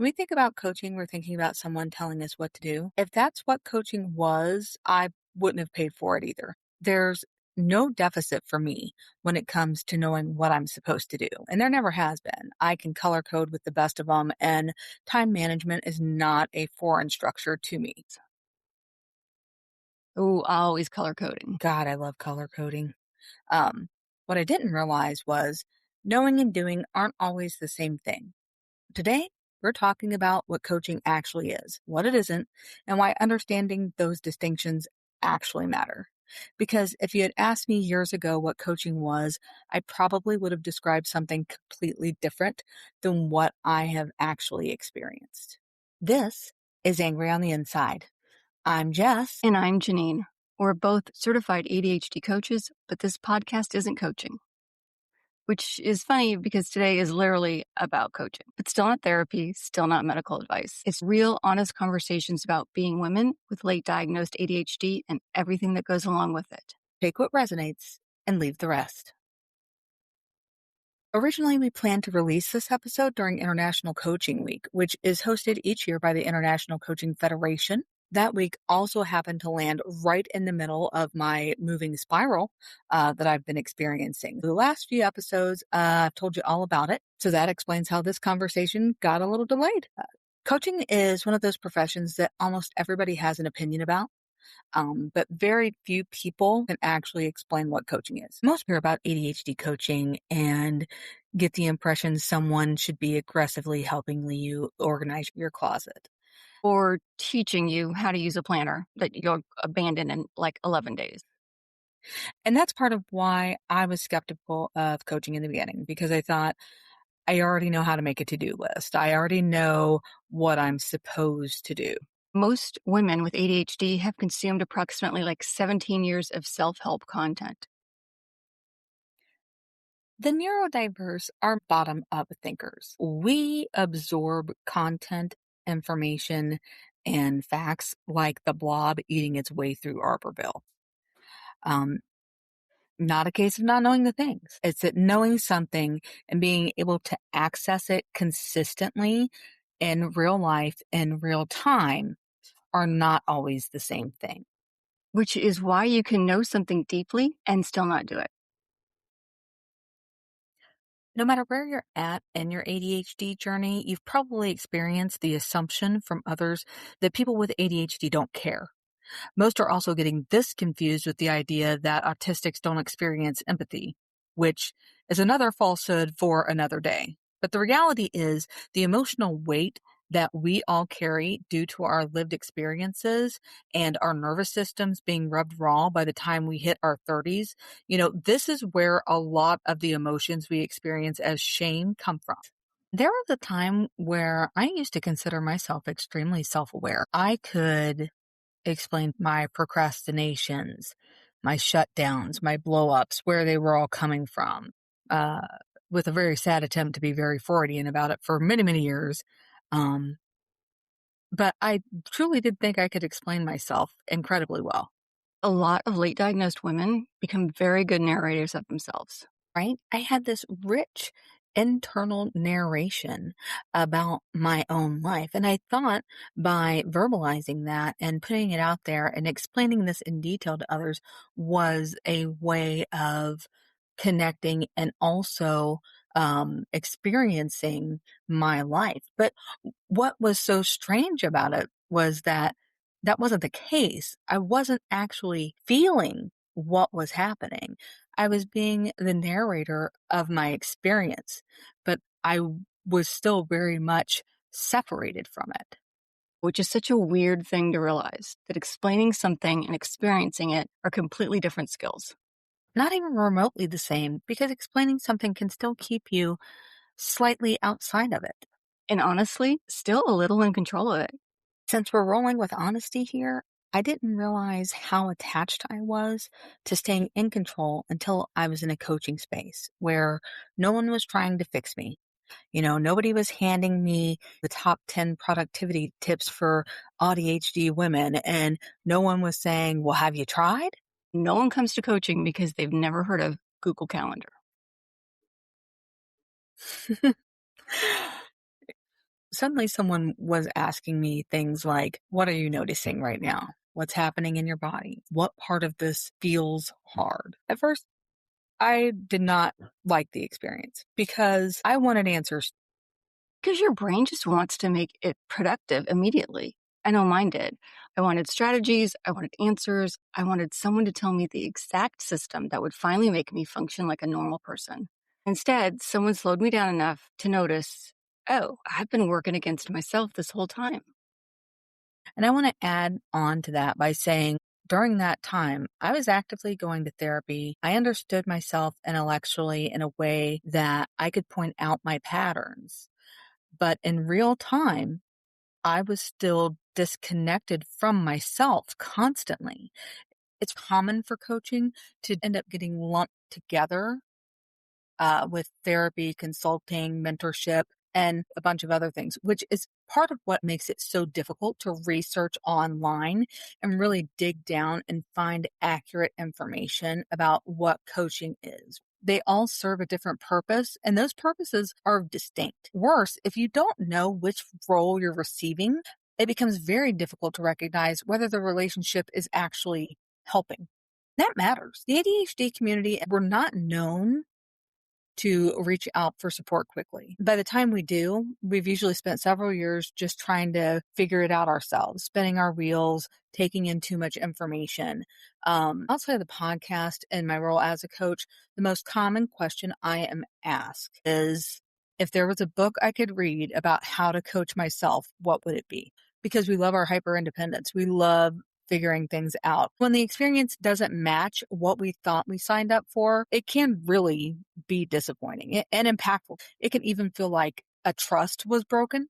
When we think about coaching, we're thinking about someone telling us what to do. If that's what coaching was, I wouldn't have paid for it either. There's no deficit for me when it comes to knowing what I'm supposed to do. And there never has been. I can color code with the best of them, and time management is not a foreign structure to me. Oh, always color coding. God, I love color coding. Um, what I didn't realize was knowing and doing aren't always the same thing. Today, we're talking about what coaching actually is, what it isn't, and why understanding those distinctions actually matter. Because if you had asked me years ago what coaching was, I probably would have described something completely different than what I have actually experienced. This is Angry on the Inside. I'm Jess. And I'm Jeannine. We're both certified ADHD coaches, but this podcast isn't coaching, which is funny because today is literally about coaching. It's still not therapy, still not medical advice. It's real, honest conversations about being women with late diagnosed ADHD and everything that goes along with it. Take what resonates and leave the rest. Originally, we planned to release this episode during International Coaching Week, which is hosted each year by the International Coaching Federation. That week also happened to land right in the middle of my moving spiral that I've been experiencing. The last few episodes, I've told you all about it, so that explains how this conversation got a little delayed. Coaching is one of those professions that almost everybody has an opinion about. But very few people can actually explain what coaching is. Most hear about ADHD coaching and get the impression someone should be aggressively helping you organize your closet. Or teaching you how to use a planner that you'll abandon in like 11 days. And that's part of why I was skeptical of coaching in the beginning, because I thought I already know how to make a to-do list. I already know what I'm supposed to do. Most women with ADHD have consumed approximately like 17 years of self-help content. The neurodiverse are bottom up thinkers. We absorb content, information, and facts like the blob eating its way through Arborville. Um, Not a case of not knowing the things. It's that knowing something and being able to access it consistently in real life, in real time, are not always the same thing. Which is why you can know something deeply and still not do it. No matter where you're at in your ADHD journey, you've probably experienced the assumption from others that people with ADHD don't care. Most are also getting this confused with the idea that autistics don't experience empathy, which is another falsehood for another day. But the reality is the emotional weight that we all carry due to our lived experiences and our nervous systems being rubbed raw by the time we hit our 30s, this is where a lot of the emotions we experience as shame come from. There was a time where I used to consider myself extremely self-aware. I could explain my procrastinations, my shutdowns, my blow-ups, where they were all coming from, uh, with a very sad attempt to be very Freudian about it for many, many years. Um, but I truly did think I could explain myself incredibly well. A lot of late diagnosed women become very good narrators of themselves. Right? I had this rich internal narration about my own life. And I thought by verbalizing that and putting it out there and explaining this in detail to others was a way of connecting and also experiencing my life. But what was so strange about it was that that wasn't the case. I wasn't actually feeling what was happening. I was being the narrator of my experience, but I was still very much separated from it. Which is such a weird thing to realize, that explaining something and experiencing it are completely different skills. Not even remotely the same, because explaining something can still keep you slightly outside of it. And honestly, still a little in control of it. Since we're rolling with honesty here, I didn't realize how attached I was to staying in control until I was in a coaching space where no one was trying to fix me. Nobody was handing me the top 10 productivity tips for ADHD women, and no one was saying, well, have you tried? No one comes to coaching because they've never heard of Google Calendar. Suddenly someone was asking me things like, what are you noticing right now? What's happening in your body? What part of this feels hard? At first, I did not like the experience because I wanted answers. Because your brain just wants to make it productive immediately. I know mine did. I wanted strategies, I wanted answers, I wanted someone to tell me the exact system that would finally make me function like a normal person. Instead, someone slowed me down enough to notice, oh, I've been working against myself this whole time. And I want to add on to that by saying during that time, I was actively going to therapy. I understood myself intellectually in a way that I could point out my patterns. But in real time, I was still disconnected from myself constantly. It's common for coaching to end up getting lumped together with therapy, consulting, mentorship, and a bunch of other things, which is part of what makes it so difficult to research online and really dig down and find accurate information about what coaching is. They all serve a different purpose, and those purposes are distinct. Worse, if you don't know which role you're receiving, it becomes very difficult to recognize whether the relationship is actually helping. That matters. The ADHD community, we're not known to reach out for support quickly. By the time we do, we've usually spent several years just trying to figure it out ourselves, spinning our wheels, taking in too much information. Outside of the podcast and my role as a coach, the most common question I am asked is if there was a book I could read about how to coach myself, what would it be? Because we love our hyper independence. We love figuring things out. When the experience doesn't match what we thought we signed up for, it can really be disappointing and impactful. It can even feel like a trust was broken.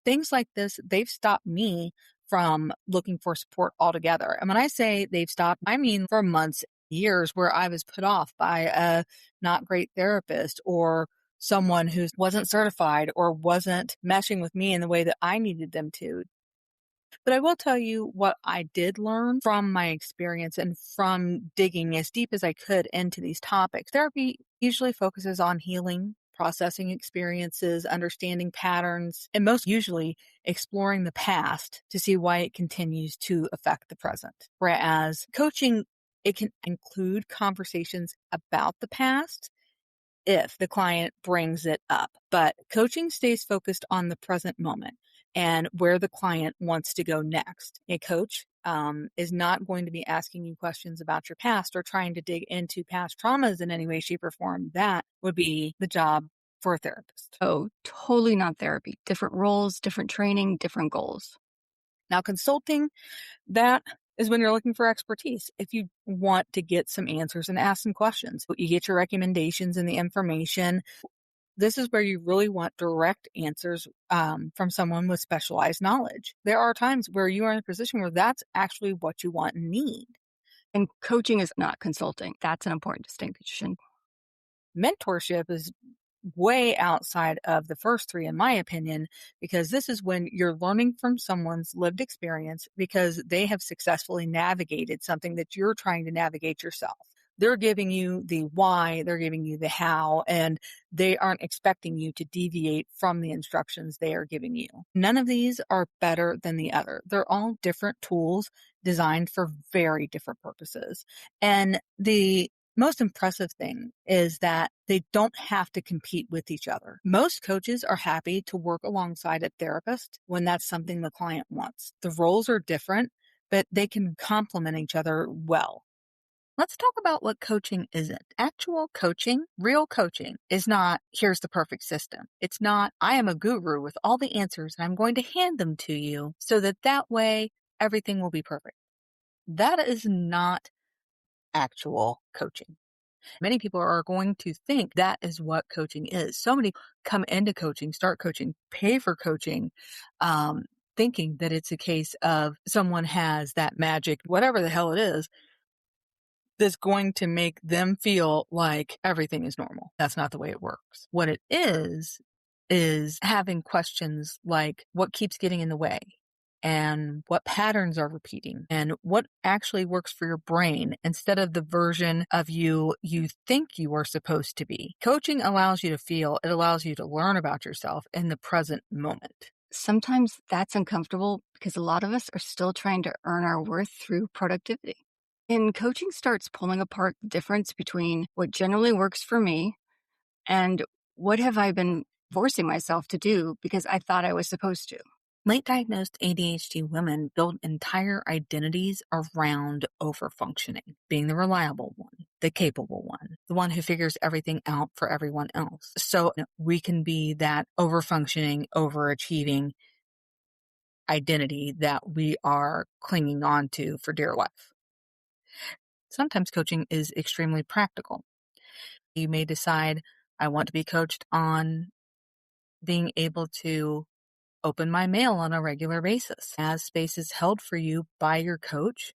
Things like this, they've stopped me from looking for support altogether. And when I say they've stopped, I mean for months, years where I was put off by a not great therapist or someone who wasn't certified or wasn't meshing with me in the way that I needed them to. But I will tell you what I did learn from my experience and from digging as deep as I could into these topics. Therapy usually focuses on healing, processing experiences, understanding patterns, and most usually exploring the past to see why it continues to affect the present. Whereas coaching, it can include conversations about the past if the client brings it up. But coaching stays focused on the present moment and where the client wants to go next. A coach is not going to be asking you questions about your past or trying to dig into past traumas in any way, shape, or form. That would be the job for a therapist. Oh, totally not therapy. Different roles, different training, different goals. Now, consulting, that is when you're looking for expertise. If you want to get some answers and ask some questions, you get your recommendations and the information. This is where you really want direct answers from someone with specialized knowledge. There are times where you are in a position where that's actually what you want and need. And coaching is not consulting. That's an important distinction. Mentorship is way outside of the first three, in my opinion, because this is when you're learning from someone's lived experience because they have successfully navigated something that you're trying to navigate yourself. They're giving you the why, they're giving you the how, and they aren't expecting you to deviate from the instructions they are giving you. None of these are better than the other. They're all different tools designed for very different purposes. And the most impressive thing is that they don't have to compete with each other. Most coaches are happy to work alongside a therapist when that's something the client wants. The roles are different, but they can complement each other well. Let's talk about what coaching isn't. Actual coaching, real coaching, is not, here's the perfect system. It's not, I am a guru with all the answers and I'm going to hand them to you so that way everything will be perfect. That is not actual coaching. Many people are going to think that is what coaching is. So many come into coaching, start coaching, pay for coaching, thinking that it's a case of someone has that magic, whatever the hell it is, that's going to make them feel like everything is normal. That's not the way it works. What it is having questions like, what keeps getting in the way? and what patterns are repeating and what actually works for your brain instead of the version of you think you are supposed to be. Coaching allows you to feel, it allows you to learn about yourself in the present moment. Sometimes that's uncomfortable because a lot of us are still trying to earn our worth through productivity. And coaching starts pulling apart the difference between what generally works for me and what have I been forcing myself to do because I thought I was supposed to. Late diagnosed ADHD women build entire identities around overfunctioning, being the reliable one, the capable one, the one who figures everything out for everyone else. So we can be that overfunctioning, overachieving identity that we are clinging on to for dear life. Sometimes coaching is extremely practical. You may decide, I want to be coached on being able to open my mail on a regular basis. As space is held for you by your coach,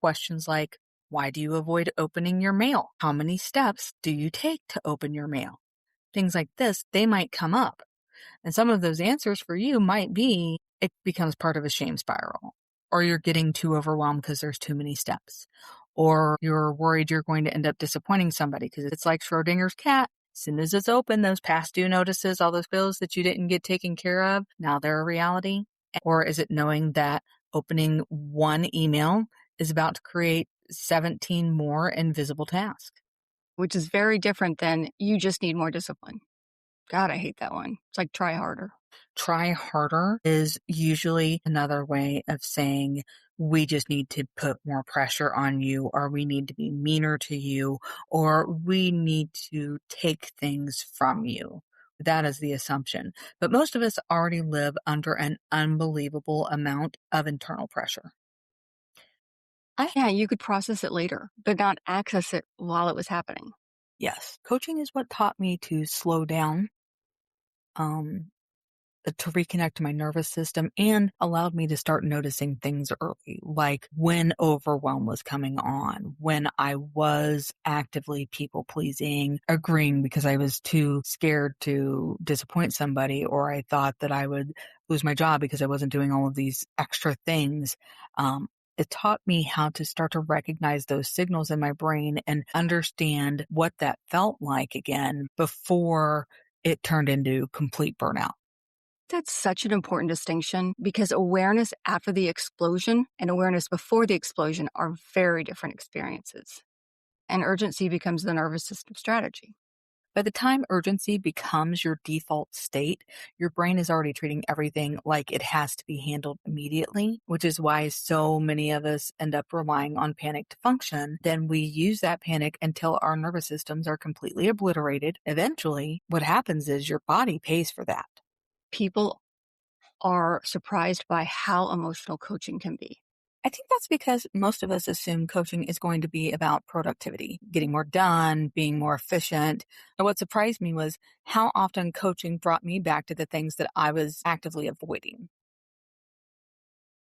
questions like, why do you avoid opening your mail? How many steps do you take to open your mail? Things like this, they might come up. And some of those answers for you might be it becomes part of a shame spiral, or you're getting too overwhelmed because there's too many steps, or you're worried you're going to end up disappointing somebody because it's like Schrodinger's cat. As soon as it's open, those past due notices, all those bills that you didn't get taken care of, now they're a reality. Or is it knowing that opening one email is about to create 17 more invisible tasks? Which is very different than you just need more discipline. God, I hate that one. It's like try harder. Try harder is usually another way of saying we just need to put more pressure on you, or we need to be meaner to you, or we need to take things from you. That is the assumption. But most of us already live under an unbelievable amount of internal pressure. Yeah, you could process it later, but not access it while it was happening. Yes, coaching is what taught me to slow down, um, to reconnect to my nervous system and allowed me to start noticing things early, like when overwhelm was coming on, when I was actively people pleasing, agreeing because I was too scared to disappoint somebody, or I thought that I would lose my job because I wasn't doing all of these extra things. It taught me how to start to recognize those signals in my brain and understand what that felt like again before it turned into complete burnout. That's such an important distinction because awareness after the explosion and awareness before the explosion are very different experiences. And urgency becomes the nervous system strategy. By the time urgency becomes your default state, your brain is already treating everything like it has to be handled immediately, which is why so many of us end up relying on panic to function. Then we use that panic until our nervous systems are completely obliterated. Eventually, what happens is your body pays for that. People are surprised by how emotional coaching can be. I think that's because most of us assume coaching is going to be about productivity, getting more done, being more efficient. And what surprised me was how often coaching brought me back to the things that I was actively avoiding.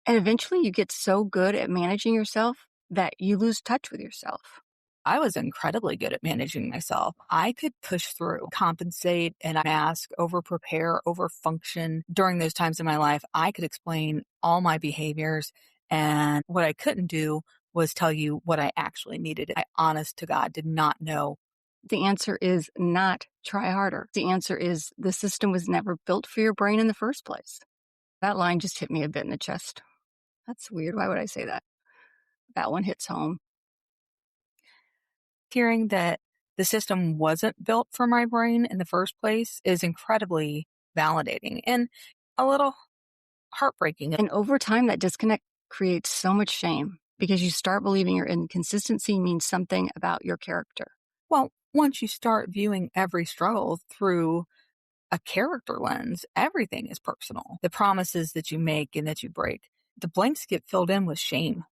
And eventually you get so good at managing yourself that you lose touch with yourself. I was incredibly good at managing myself. I could push through, compensate and mask, over prepare, over function. During those times in my life, I could explain all my behaviors. And what I couldn't do was tell you what I actually needed. I, honest to God, did not know. The answer is not try harder. The answer is the system was never built for your brain in the first place. That line just hit me a bit in the chest. That's weird. Why would I say that? That one hits home. Hearing that the system wasn't built for my brain in the first place is incredibly validating and a little heartbreaking. And over time, that disconnect creates so much shame because you start believing your inconsistency means something about your character. Well, once you start viewing every struggle through a character lens, everything is personal. The promises that you make and that you break, the blanks get filled in with shame.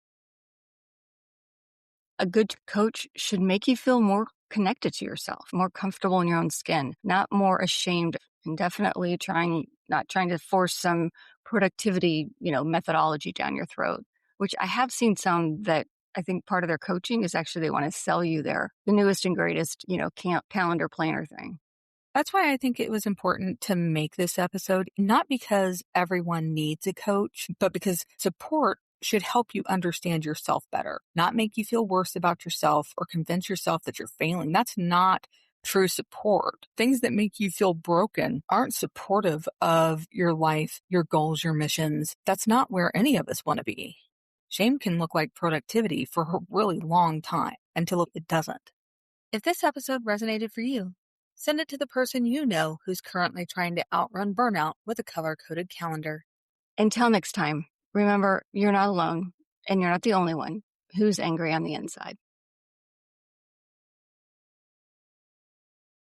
A good coach should make you feel more connected to yourself, more comfortable in your own skin, not more ashamed, and definitely not trying to force some productivity, methodology down your throat, which I have seen some that I think part of their coaching is actually they want to sell you the newest and greatest, camp calendar planner thing. That's why I think it was important to make this episode, not because everyone needs a coach, but because support should help you understand yourself better, not make you feel worse about yourself or convince yourself that you're failing. That's not true support. Things that make you feel broken aren't supportive of your life, your goals, your missions. That's not where any of us want to be. Shame can look like productivity for a really long time until it doesn't. If this episode resonated for you, send it to the person you know who's currently trying to outrun burnout with a color-coded calendar. Until next time, remember, you're not alone, and you're not the only one who's angry on the inside.